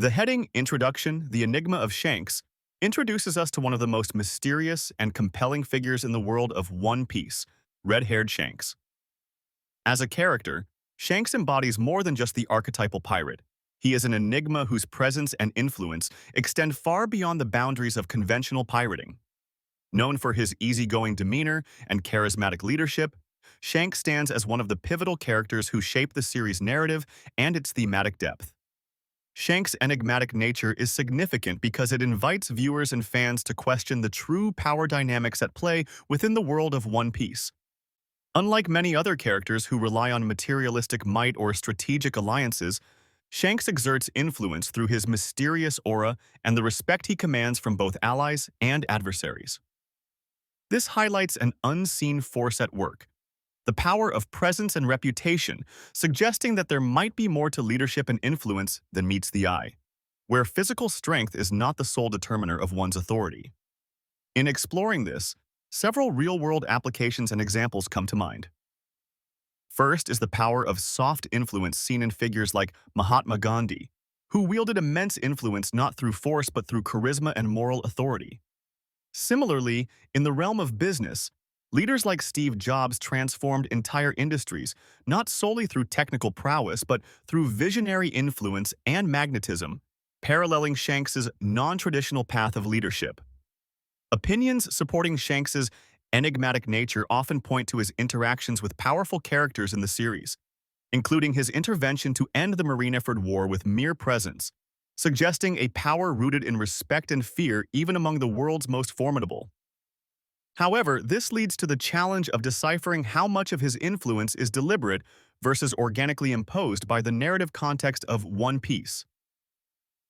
The heading Introduction, The Enigma of Shanks introduces us to one of the most mysterious and compelling figures in the world of One Piece, Red-Haired Shanks. As a character, Shanks embodies more than just the archetypal pirate. He is an enigma whose presence and influence extend far beyond the boundaries of conventional pirating. Known for his easygoing demeanor and charismatic leadership, Shanks stands as one of the pivotal characters who shape the series' narrative and its thematic depth. Shanks' enigmatic nature is significant because it invites viewers and fans to question the true power dynamics at play within the world of One Piece. Unlike many other characters who rely on materialistic might or strategic alliances, Shanks exerts influence through his mysterious aura and the respect he commands from both allies and adversaries. This highlights an unseen force at work, the power of presence and reputation, suggesting that there might be more to leadership and influence than meets the eye, where physical strength is not the sole determiner of one's authority. In exploring this, several real-world applications and examples come to mind. First is the power of soft influence seen in figures like Mahatma Gandhi, who wielded immense influence not through force but through charisma and moral authority. Similarly, in the realm of business, leaders like Steve Jobs transformed entire industries, not solely through technical prowess, but through visionary influence and magnetism, paralleling Shanks's non-traditional path of leadership. Opinions supporting Shanks's enigmatic nature often point to his interactions with powerful characters in the series, including his intervention to end the Marineford War with mere presence, suggesting a power rooted in respect and fear even among the world's most formidable. However, this leads to the challenge of deciphering how much of his influence is deliberate versus organically imposed by the narrative context of One Piece.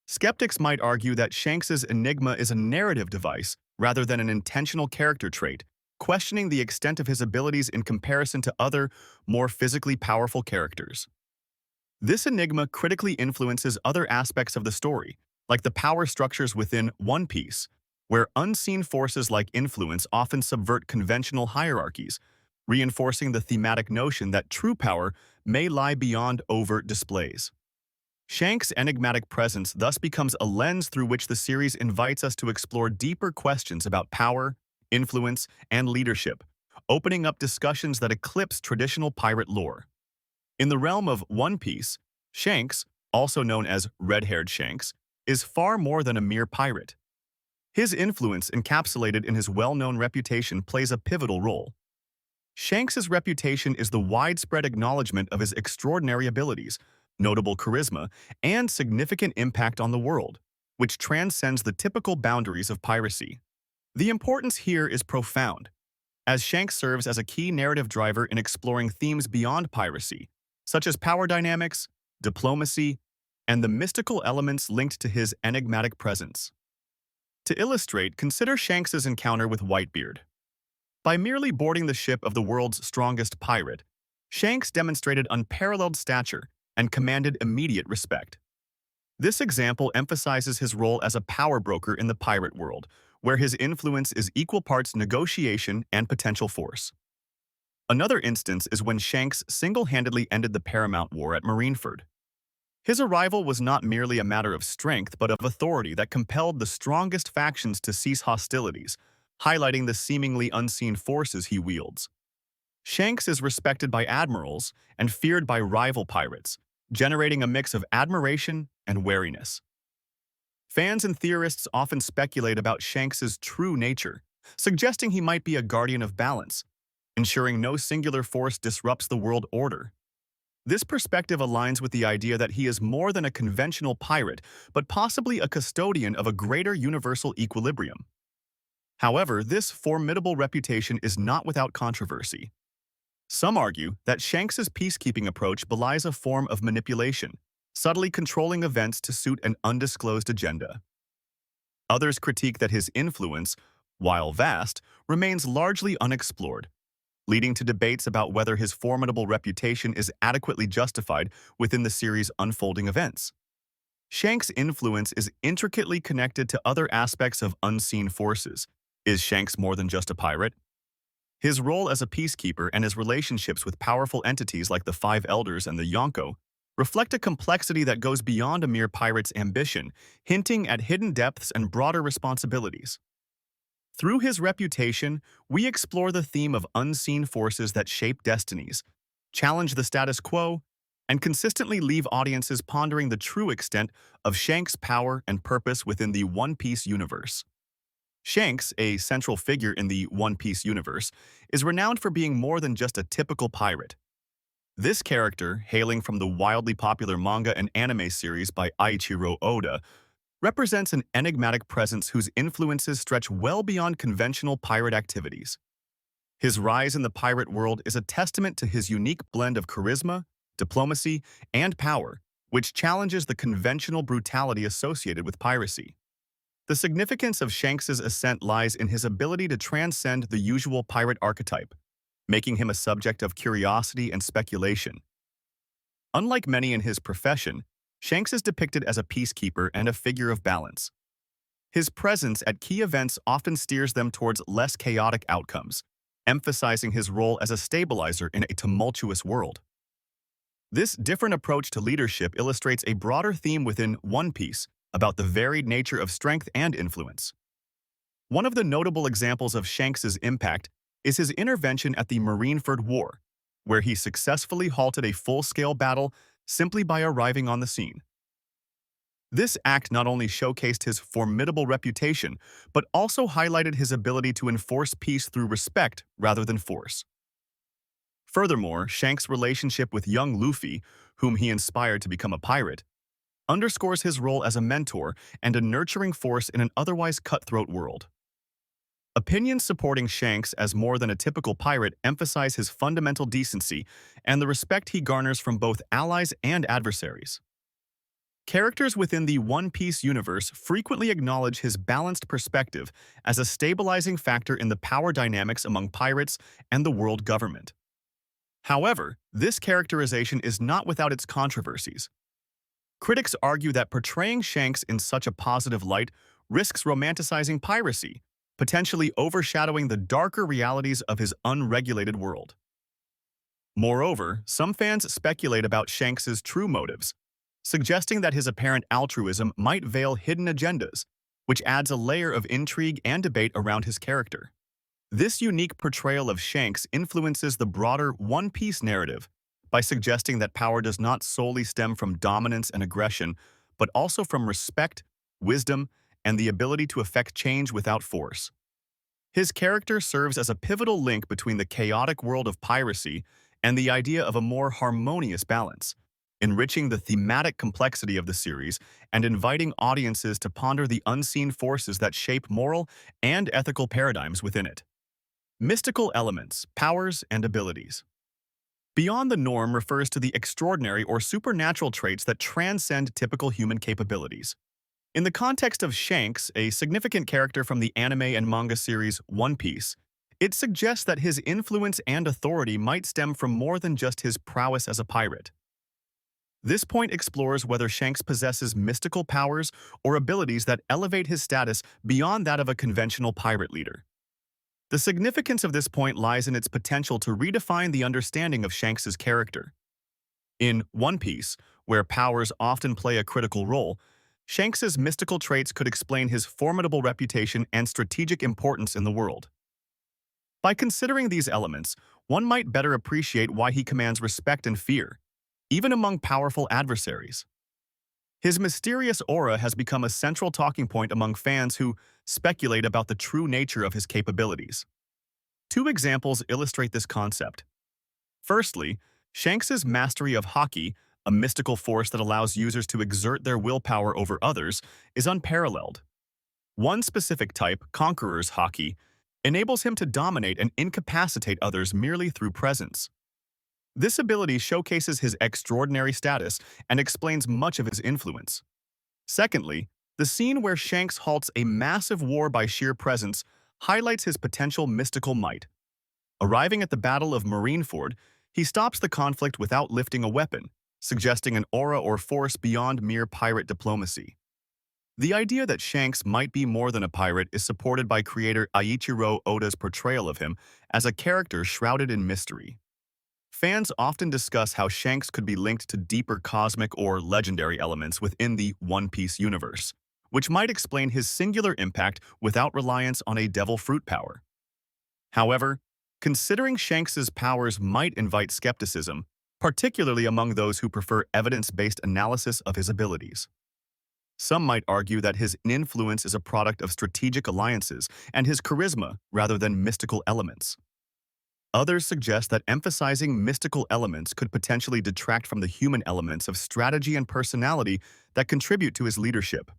Skeptics might argue that Shanks's enigma is a narrative device rather than an intentional character trait, questioning the extent of his abilities in comparison to other, more physically powerful characters. This enigma critically influences other aspects of the story, like the power structures within One Piece, where unseen forces like influence often subvert conventional hierarchies, reinforcing the thematic notion that true power may lie beyond overt displays. Shanks' enigmatic presence thus becomes a lens through which the series invites us to explore deeper questions about power, influence, and leadership, opening up discussions that eclipse traditional pirate lore. In the realm of One Piece, Shanks, also known as Red-Haired Shanks, is far more than a mere pirate. His influence, encapsulated in his well-known reputation, plays a pivotal role. Shanks's reputation is the widespread acknowledgement of his extraordinary abilities, notable charisma, and significant impact on the world, which transcends the typical boundaries of piracy. The importance here is profound, as Shanks serves as a key narrative driver in exploring themes beyond piracy, such as power dynamics, diplomacy, and the mystical elements linked to his enigmatic presence. To illustrate, consider Shanks's encounter with Whitebeard. By merely boarding the ship of the world's strongest pirate, Shanks demonstrated unparalleled stature and commanded immediate respect. This example emphasizes his role as a power broker in the pirate world, where his influence is equal parts negotiation and potential force. Another instance is when Shanks single-handedly ended the Paramount War at Marineford. His arrival was not merely a matter of strength but of authority that compelled the strongest factions to cease hostilities, highlighting the seemingly unseen forces he wields. Shanks is respected by admirals and feared by rival pirates, generating a mix of admiration and wariness. Fans and theorists often speculate about Shanks's true nature, suggesting he might be a guardian of balance, ensuring no singular force disrupts the world order. This perspective aligns with the idea that he is more than a conventional pirate, but possibly a custodian of a greater universal equilibrium. However, this formidable reputation is not without controversy. Some argue that Shanks's peacekeeping approach belies a form of manipulation, subtly controlling events to suit an undisclosed agenda. Others critique that his influence, while vast, remains largely unexplored, leading to debates about whether his formidable reputation is adequately justified within the series' unfolding events. Shanks' influence is intricately connected to other aspects of unseen forces. Is Shanks more than just a pirate? His role as a peacekeeper and his relationships with powerful entities like the Five Elders and the Yonko reflect a complexity that goes beyond a mere pirate's ambition, hinting at hidden depths and broader responsibilities. Through his reputation, we explore the theme of unseen forces that shape destinies, challenge the status quo, and consistently leave audiences pondering the true extent of Shanks' power and purpose within the One Piece universe. Shanks, a central figure in the One Piece universe, is renowned for being more than just a typical pirate. This character, hailing from the wildly popular manga and anime series by Eiichiro Oda, represents an enigmatic presence whose influences stretch well beyond conventional pirate activities. His rise in the pirate world is a testament to his unique blend of charisma, diplomacy, and power, which challenges the conventional brutality associated with piracy. The significance of Shanks's ascent lies in his ability to transcend the usual pirate archetype, making him a subject of curiosity and speculation. Unlike many in his profession, Shanks is depicted as a peacekeeper and a figure of balance. His presence at key events often steers them towards less chaotic outcomes, emphasizing his role as a stabilizer in a tumultuous world. This different approach to leadership illustrates a broader theme within One Piece about the varied nature of strength and influence. One of the notable examples of Shanks's impact is his intervention at the Marineford War, where he successfully halted a full-scale battle simply by arriving on the scene. This act not only showcased his formidable reputation, but also highlighted his ability to enforce peace through respect rather than force. Furthermore, Shanks' relationship with young Luffy, whom he inspired to become a pirate, underscores his role as a mentor and a nurturing force in an otherwise cutthroat world. Opinions supporting Shanks as more than a typical pirate emphasize his fundamental decency and the respect he garners from both allies and adversaries. Characters within the One Piece universe frequently acknowledge his balanced perspective as a stabilizing factor in the power dynamics among pirates and the world government. However, this characterization is not without its controversies. Critics argue that portraying Shanks in such a positive light risks romanticizing piracy, potentially overshadowing the darker realities of his unregulated world. Moreover, some fans speculate about Shanks's true motives, suggesting that his apparent altruism might veil hidden agendas, which adds a layer of intrigue and debate around his character. This unique portrayal of Shanks influences the broader One Piece narrative by suggesting that power does not solely stem from dominance and aggression, but also from respect, wisdom, and the ability to effect change without force. His character serves as a pivotal link between the chaotic world of piracy and the idea of a more harmonious balance, enriching the thematic complexity of the series and inviting audiences to ponder the unseen forces that shape moral and ethical paradigms within it. Mystical elements, powers, and abilities. Beyond the norm refers to the extraordinary or supernatural traits that transcend typical human capabilities. In the context of Shanks, a significant character from the anime and manga series One Piece, it suggests that his influence and authority might stem from more than just his prowess as a pirate. This point explores whether Shanks possesses mystical powers or abilities that elevate his status beyond that of a conventional pirate leader. The significance of this point lies in its potential to redefine the understanding of Shanks's character. In One Piece, where powers often play a critical role, Shanks's mystical traits could explain his formidable reputation and strategic importance in the world. By considering these elements, one might better appreciate why he commands respect and fear, even among powerful adversaries. His mysterious aura has become a central talking point among fans who speculate about the true nature of his capabilities. Two examples illustrate this concept. Firstly, Shanks's mastery of haki, a mystical force that allows users to exert their willpower over others, is unparalleled. One specific type, Conqueror's haki, enables him to dominate and incapacitate others merely through presence. This ability showcases his extraordinary status and explains much of his influence. Secondly, the scene where Shanks halts a massive war by sheer presence highlights his potential mystical might. Arriving at the Battle of Marineford, he stops the conflict without lifting a weapon, suggesting an aura or force beyond mere pirate diplomacy. The idea that Shanks might be more than a pirate is supported by creator Eiichiro Oda's portrayal of him as a character shrouded in mystery. Fans often discuss how Shanks could be linked to deeper cosmic or legendary elements within the One Piece universe, which might explain his singular impact without reliance on a devil fruit power. However, considering Shanks's powers might invite skepticism, particularly among those who prefer evidence-based analysis of his abilities. Some might argue that his influence is a product of strategic alliances and his charisma rather than mystical elements. Others suggest that emphasizing mystical elements could potentially detract from the human elements of strategy and personality that contribute to his leadership.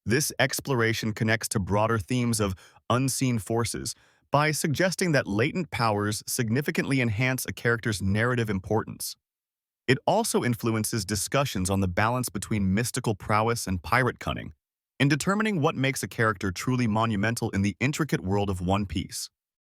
This exploration connects to broader themes of unseen forces by suggesting that latent powers significantly enhance a character's narrative importance. It also influences discussions on the balance between mystical prowess and pirate cunning, in determining what makes a character truly monumental in the intricate world of One Piece.